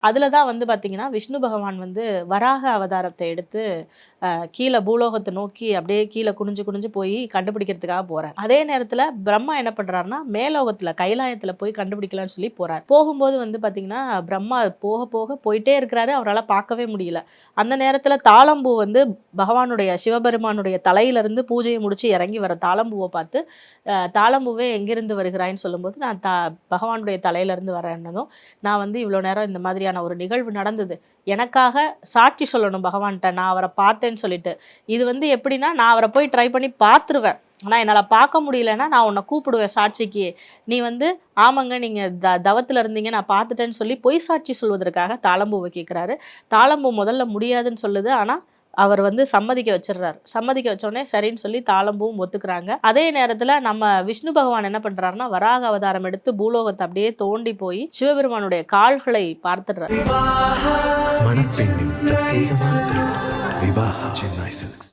அதில தான் வந்து பார்த்தீங்கன்னா, விஷ்ணு பகவான் வந்து வராக அவதாரத்த எடுத்து கீழ பூலோகத்த நோக்கி அப்படியே கீழ குனிஞ்சு குனிஞ்சு போய் கண்டுபிடிக்கிறதுக்காக போறார். அதே நேரத்தில பிரம்மா என்ன பண்றாருன்னா, மேலோகத்தில கைலாயத்தில போய் கண்டுபிடிக்கலாம்னு சொல்லி போறார். போகும்போது வந்து பார்த்தீங்கன்னா, பிரம்மா போக போக போயிட்டே இருக்கிறாரு. அவரால பார்க்கவே முடியல. அந்த நேரத்தில தாளம்பூ வந்து பகவானுடைய சிவபெருமானுடைய தலையிலிருந்து பூஜைய முடிச்சு இறங்கி வர தாளம்பூவ பார்த்து, தாளம்பூவே எங்கிருந்து வருகிறாய்ன்னு சொல்லும்போது, நான் பகவானுடைய தலையிலிருந்து வரேன்னதும், நான் வந்து இவ்வளோ நேரம் இந்த மாதிரியான ஒரு நிகழ்வு நடந்தது. எனக்காக சாட்சி சொல்லணும் பகவான்ட்ட. நான் அவர பார்த்தேன்னு சொல்லிட்டு. இது வந்து எப்படின்னா, நான் அவர போய் ட்ரை பண்ணி பார்த்துருவேன். ஆனா, என்னால பார்க்க முடியலன்னா, நான் உன்ன கூப்பிடுவேன் சாட்சிக்கு. நீ வந்து ஆமாங்க நீங்க தவத்துல இருந்தீங்க, நான் பார்த்துட்டேன்னு சொல்லி பொய் சாட்சி சொல்வதற்காக தாளம்பூவ கேட்கிறாரு. தாளம்பூ முதல்ல முடியாதுன்னு சொல்லுது. ஆனா, அவர் வந்து சம்மதிக்க வச்சுடுறாரு. சம்மதிக்க வச்சோனே சரின்னு சொல்லி தாளம்பூவும் ஒத்துக்கிறாங்க. அதே நேரத்துல நம்ம விஷ்ணு பகவான் என்ன பண்றாருன்னா, வராக அவதாரம் எடுத்து பூலோகத்த அப்படியே தோண்டி போய் சிவபெருமானுடைய கால்களை பார்த்துடுறாரு. மணப்பெண்ணின் பிரத்யேகமான திருமணம் விவாஹா சென்னை சில்க்ஸ்.